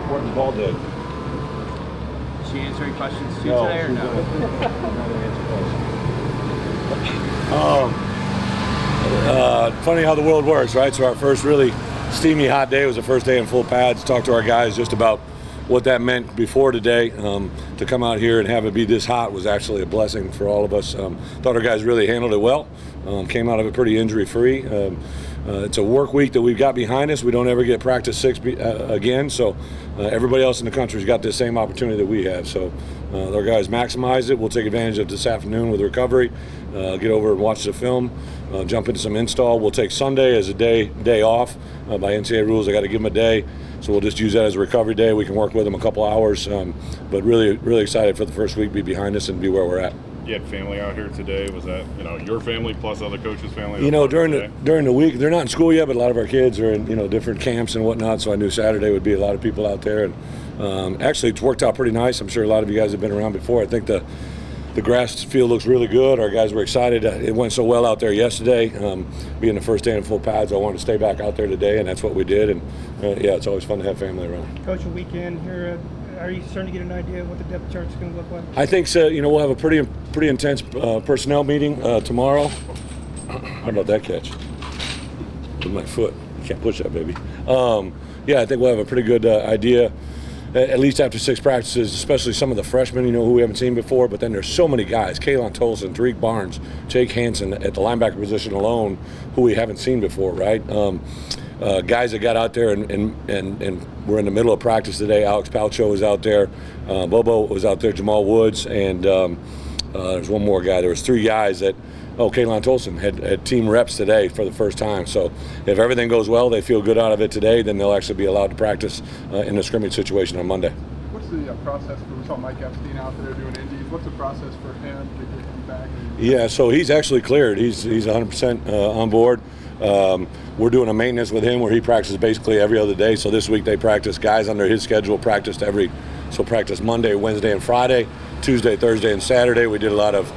What the ball did. Did she answer any questions too No, today or no? Funny how the world works, right? So our first really steamy hot day was the first day in full pads. Talked to our guys just about what that meant before today. To come out here and have it be this hot was actually a blessing for all of us. Thought our guys really handled it well. Came out of it pretty injury-free. It's a work week that we've got behind us. We don't ever get practice 6 again, so everybody else in the country's got the same opportunity that we have. So our guys maximized it. We'll take advantage of this afternoon with recovery, get over and watch the film, jump into some install. We'll take Sunday as a day off. By NCAA rules, I got to give them a day, so we'll just use that as a recovery day. We can work with them a couple hours, but really excited for the first week to be behind us and be where we're at. You had family out here today. Was that your family plus other coaches' family? During the week, they're not in school yet, but a lot of our kids are in different camps and whatnot. So I knew Saturday would be a lot of people out there, and actually it's worked out pretty nice. I'm sure a lot of you guys have been around before. I think the grass field looks really good. Our guys were excited. It went so well out there yesterday. Being the first day in full pads, I wanted to stay back out there today, and that's what we did. And yeah, it's always fun to have family around. Coach, a weekend here. Are you starting to get an idea of what the depth chart's going to look like? I think so. We'll have a pretty intense personnel meeting tomorrow. How about that catch? With my foot. You can't push that, baby. Yeah, I think we'll have a pretty good idea, at least after 6 practices, especially some of the freshmen, who we haven't seen before. But then there's so many guys: Kaylon Tolson, Tariq Barnes, Jake Hansen at the linebacker position alone, who we haven't seen before, right? Guys that got out there and we're in the middle of practice today. Alex Palcho was out there, Bobo was out there, Jamal Woods, and there's one more guy. There was 3 guys that, Kaylon Tolson had team reps today for the first time. So if everything goes well, they feel good out of it today, then they'll actually be allowed to practice in a scrimmage situation on Monday. What's the process for, we saw Mike Epstein out there doing indies. What's the process for him to get him back? Yeah, so he's actually cleared. He's 100% on board. We're doing a maintenance with him where he practices basically every other day. So this week they practice. Guys under his schedule practiced practice Monday, Wednesday, and Friday, Tuesday, Thursday, and Saturday. We did a lot of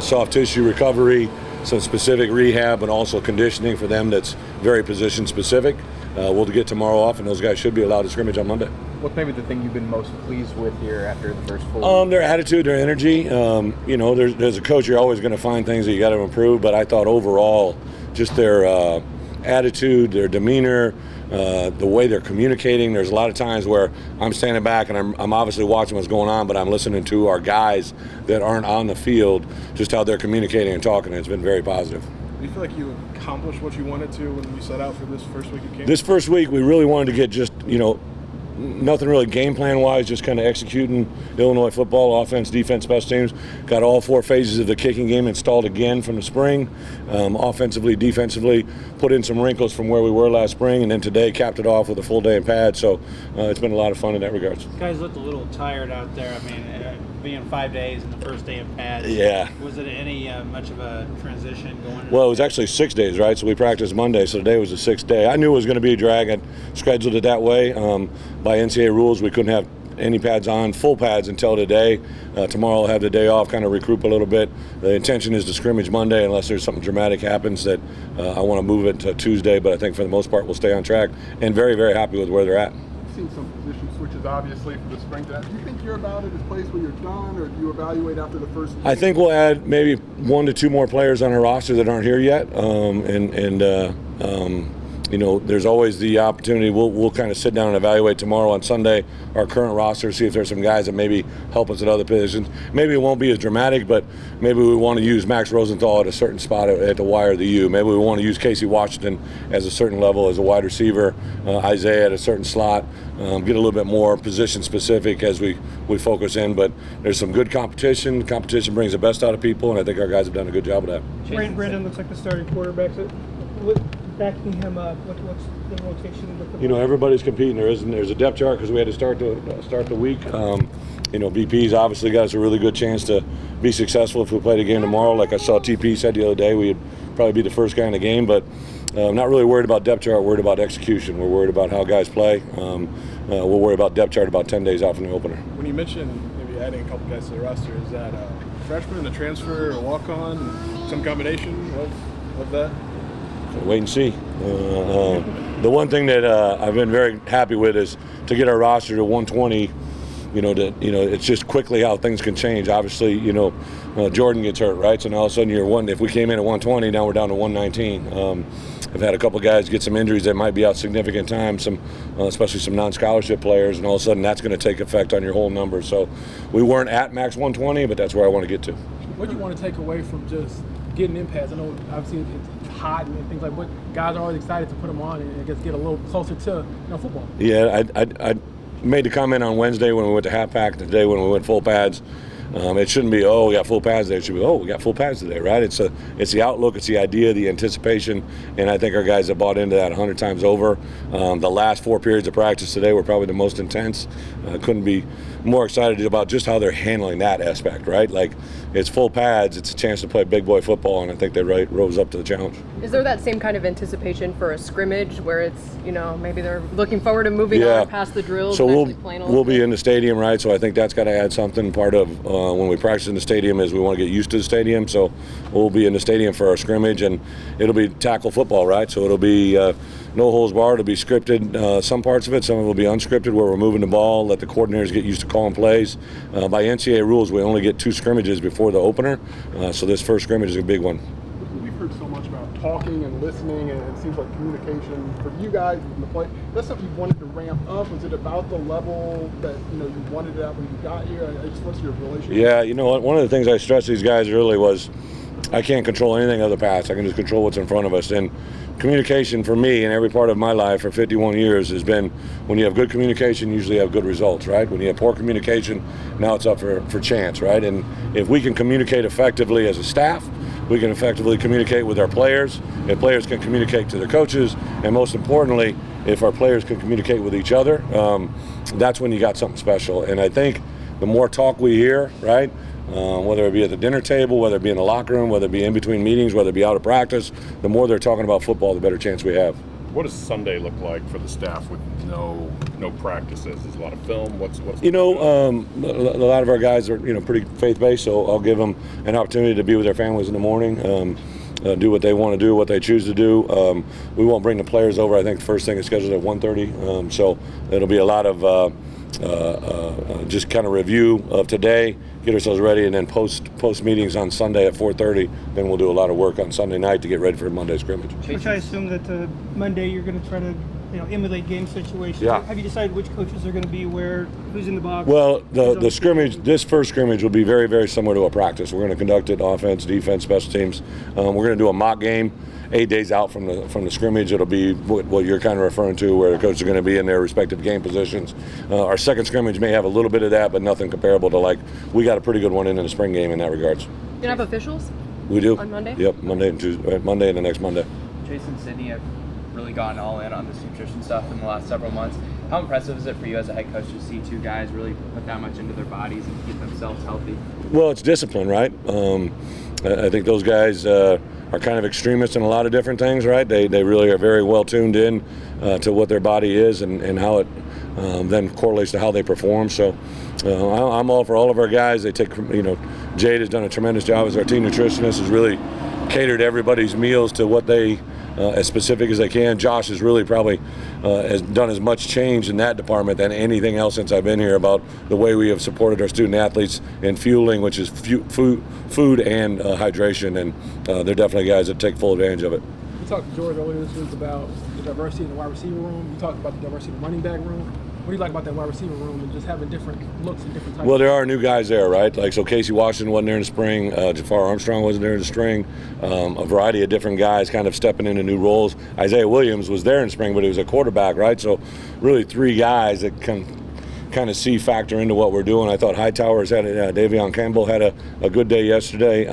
soft tissue recovery, some specific rehab, and also conditioning for them that's very position specific. We'll get tomorrow off, and those guys should be allowed to scrimmage on Monday. What's maybe the thing you've been most pleased with here after the first full week? Their attitude, their energy. There's a coach, you're always going to find things that you got to improve, but I thought overall, just their attitude, their demeanor, the way they're communicating. There's a lot of times where I'm standing back and I'm obviously watching what's going on, but I'm listening to our guys that aren't on the field, just how they're communicating and talking, and it's been very positive. Do you feel like you accomplished what you wanted to when you set out for this first week of camp? This first week, we really wanted to get just, nothing really game plan wise, just kind of executing Illinois football, offense, defense, special teams. Got all 4 phases of the kicking game installed again from the spring, offensively, defensively, put in some wrinkles from where we were last spring, and then today capped it off with a full day in pads. So it's been a lot of fun in that regards. Guys looked a little tired out there. I mean, being 5 days and the first day of pads. Yeah. Was it any much of a transition going? Well, it was actually 6 days, right? So we practiced Monday, so today was the 6th day. I knew it was going to be a drag. I scheduled it that way. By NCAA rules, we couldn't have any pads on, full pads, until today. Tomorrow I'll have the day off, kind of regroup a little bit. The intention is to scrimmage Monday unless there's something dramatic happens that I want to move it to Tuesday, but I think for the most part we'll stay on track and very, very happy with where they're at. You've seen some position switches, obviously, for the spring. Do you think you're about at a place where you're done, or do you evaluate after the first week? I think we'll add maybe 1 to 2 more players on our roster that aren't here yet, there's always the opportunity. We'll kind of sit down and evaluate tomorrow on Sunday our current roster, see if there's some guys that maybe help us at other positions. Maybe it won't be as dramatic, but maybe we want to use Max Rosenthal at a certain spot at the Y or the U. Maybe we want to use Casey Washington as a certain level as a wide receiver, Isaiah at a certain slot, get a little bit more position specific as we focus in. But there's some good competition. Competition brings the best out of people, and I think our guys have done a good job of that. Brandon looks like the starting quarterback. Backing him up, what's the rotation look like? Everybody's competing. There's a depth chart because we had to start the week. BP's obviously got us a really good chance to be successful if we play the game tomorrow. Like I saw TP said the other day, we'd probably be the first guy in the game, but I'm not really worried about depth chart. Worried about execution. We're worried about how guys play. We'll worry about depth chart about 10 days out from the opener. When you mentioned maybe adding a couple guys to the roster, is that a freshman, a transfer, a walk-on, some combination of that? Wait and see. The one thing that I've been very happy with is to get our roster to 120. It's just quickly how things can change. Obviously, Jordan gets hurt, right? So now all of a sudden if we came in at 120, now we're down to 119. I've had a couple guys get some injuries that might be out significant time, especially some non-scholarship players, and all of a sudden that's going to take effect on your whole number. So we weren't at max 120, but that's where I want to get to. What do you want to take away from just getting in pads? I know obviously it's hot and things like, but guys are always excited to put them on and I guess get a little closer to football. Yeah, I made the comment on Wednesday when we went to half pack, today when we went full pads. It shouldn't be, we got full pads today. It should be, we got full pads today, right? It's the outlook, it's the idea, the anticipation, and I think our guys have bought into that 100 times over. The last 4 periods of practice today were probably the most intense. Couldn't be more excited about just how they're handling that aspect, right? Like, it's full pads, it's a chance to play big boy football, and I think they rose up to the challenge. Is there that same kind of anticipation for a scrimmage where it's, maybe they're looking forward to moving on past the drills? So and we'll be in the stadium, right? So I think that's got to add something. Part of when we practice in the stadium is we want to get used to the stadium. So we'll be in the stadium for our scrimmage, and it'll be tackle football, right? So it'll be no holds barred. It'll be scripted, some parts of it. Some of it will be unscripted, where we're moving the ball, let the coordinators get used to calling plays. By NCAA rules, we only get 2 scrimmages before the opener. So this first scrimmage is a big one. We've heard so much about talking and listening, and it seems like communication for you guys in the play. That's something you wanted to ramp up. Was it about the level that you wanted it at when you got here? What's your relationship? Yeah, one of the things I stressed these guys early was I can't control anything of the past. I can just control what's in front of us. And communication for me in every part of my life for 51 years has been, when you have good communication, you usually have good results, right? When you have poor communication, now it's up for chance, right? And if we can communicate effectively as a staff, we can effectively communicate with our players. If players can communicate to their coaches, and most importantly, if our players can communicate with each other, that's when you got something special. And I think the more talk we hear, right, whether it be at the dinner table, whether it be in the locker room, whether it be in between meetings, whether it be out of practice, the more they're talking about football, the better chance we have. What does Sunday look like for the staff with no practices? There's a lot of film. What's a lot of our guys are pretty faith-based, so I'll give them an opportunity to be with their families in the morning, do what they want to do, what they choose to do. We won't bring the players over. I think the first thing is scheduled at 1:30, so it'll be a lot of just kind of review of today, get ourselves ready, and then post meetings on Sunday at 4:30. Then we'll do a lot of work on Sunday night to get ready for Monday scrimmage. Which I assume that Monday you're going to try to emulate game situations. Yeah. Have you decided which coaches are going to be where, who's in the box? Well, the scrimmage, this first scrimmage will be very, very similar to a practice. We're going to conduct it offense, defense, special teams. We're going to do a mock game 8 days out from the scrimmage. It'll be what you're kind of referring to, where the coaches are going to be in their respective game positions. Our second scrimmage may have a little bit of that, but nothing comparable to we got a pretty good one in the spring game in that regards. You have officials? We do. On Monday? Yep, Monday and Tuesday, Monday and the next Monday. Jason, Sydney have really gotten all in on this nutrition stuff in the last several months. How impressive is it for you as a head coach to see 2 guys really put that much into their bodies and keep themselves healthy? Well, it's discipline, right? I think those guys are kind of extremists in a lot of different things, right? They really are very well tuned in to what their body is and how it then correlates to how they perform. So I'm all for all of our guys. They take, Jade has done a tremendous job as our team nutritionist, has really catered everybody's meals to what they as specific as they can. Josh has really probably has done as much change in that department than anything else since I've been here about the way we have supported our student athletes in fueling, which is food and hydration, and they're definitely guys that take full advantage of it. We talked to George earlier this week about the diversity in the wide receiver room. You talked about the diversity in the running back room. What do you like about that wide receiver room and just having different looks and different types? Well, there are new guys there, right? So Casey Washington wasn't there in the spring. Jafar Armstrong wasn't there in the spring. A variety of different guys kind of stepping into new roles. Isaiah Williams was there in the spring, but he was a quarterback, right? So really 3 guys that can kind of factor into what we're doing. I thought Hightower's had Davion Campbell had a good day yesterday.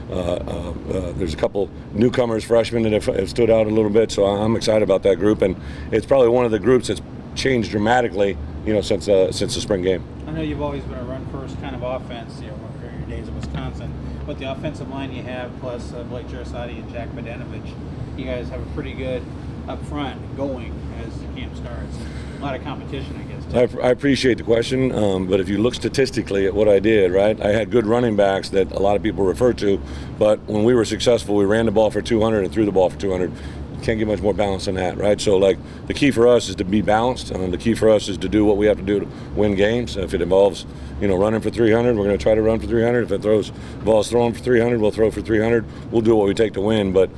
There's a couple newcomers, freshmen that have stood out a little bit, so I'm excited about that group, and it's probably one of the groups that's changed dramatically, since the spring game. I know you've always been a run-first kind of offense, for your days in Wisconsin, but the offensive line you have, plus Blake Jarosati and Jack Bedanovich, you guys have a pretty good up front going as the camp starts. A lot of competition, I guess, too. I appreciate the question, but if you look statistically at what I did, right, I had good running backs that a lot of people refer to, but when we were successful, we ran the ball for 200 and threw the ball for 200. can't get much more balanced than that, right? So like the key for us is to be balanced. The key for us is to do what we have to do to win games. If it involves, running for 300, we're going to try to run for 300. If it involves throwing for 300, we'll throw for 300. We'll do what we take to win. But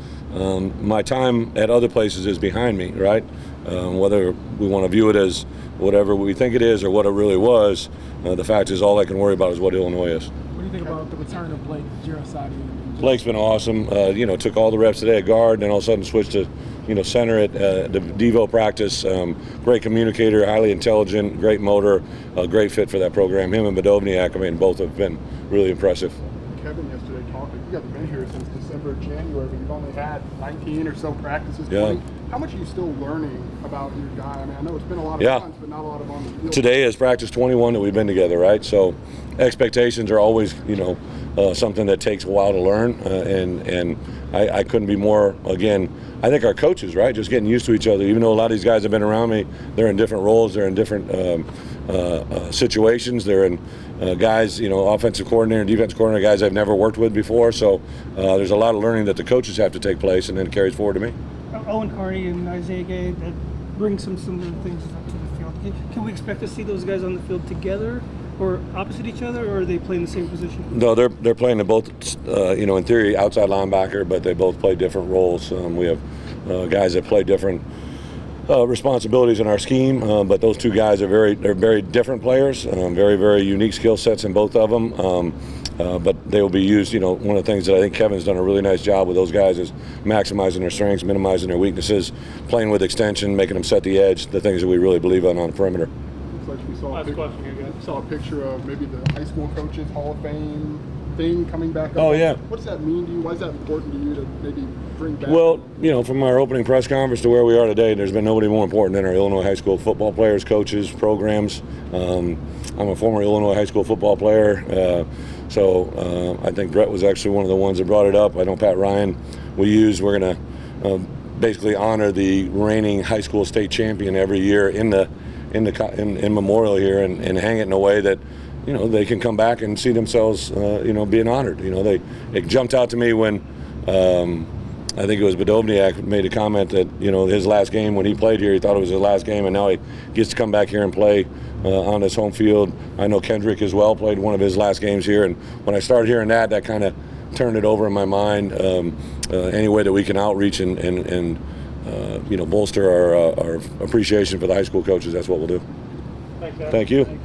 my time at other places is behind me, right? Whether we want to view it as whatever we think it is or what it really was, the fact is all I can worry about is what Illinois is. What do you think about the return of Blake Girasati? Blake's been awesome. Took all the reps today at guard, then all of a sudden switched to, center at the Devo practice. Great communicator, highly intelligent, great motor, great fit for that program. Him and Badovniak, both have been really impressive. Kevin yesterday talking. You guys have been here since December, January, but you've only had 19 or so practices. Yeah. 20. How much are you still learning about your guy? I know it's been a lot of months, but not a lot of on the field. Today is practice 21 that we've been together, right? So expectations are always, something that takes a while to learn, and I couldn't be more, again, I think our coaches, right, just getting used to each other. Even though a lot of these guys have been around me, they're in different roles, they're in different situations, they're in guys, offensive coordinator and defensive coordinator, guys I've never worked with before. So there's a lot of learning that the coaches have to take place, and then it carries forward to me. Owen Carney and Isaiah Gay that bring some similar things up to the field. Can we expect to see those guys on the field together or opposite each other, or are they playing the same position? No, they're playing both, in theory, outside linebacker, but they both play different roles. We have guys that play different responsibilities in our scheme, but those two guys are very different players, very, very unique skill sets in both of them. But they will be used, one of the things that I think Kevin's done a really nice job with those guys is maximizing their strengths, minimizing their weaknesses, playing with extension, making them set the edge, the things that we really believe on the perimeter. Looks like we saw a picture of maybe the high school coaches Hall of Fame thing coming back up. Oh, yeah. What does that mean to you? Why is that important to you to maybe bring back? Well, from our opening press conference to where we are today, there's been nobody more important than our Illinois high school football players, coaches, programs. I'm a former Illinois high school football player. So I think Bret was actually one of the ones that brought it up. I know Pat Ryan we're going to basically honor the reigning high school state champion every year in Memorial here and hang it in a way that they can come back and see themselves being honored. It jumped out to me when I think it was Badovniak made a comment that his last game when he played here, he thought it was his last game, and now he gets to come back here and play on his home field. I know Kendrick as well played one of his last games here, and when I started hearing that kind of turned it over in my mind. Any way that we can outreach and bolster our appreciation for the high school coaches, that's what we'll do. Thanks, Thank you. Thanks.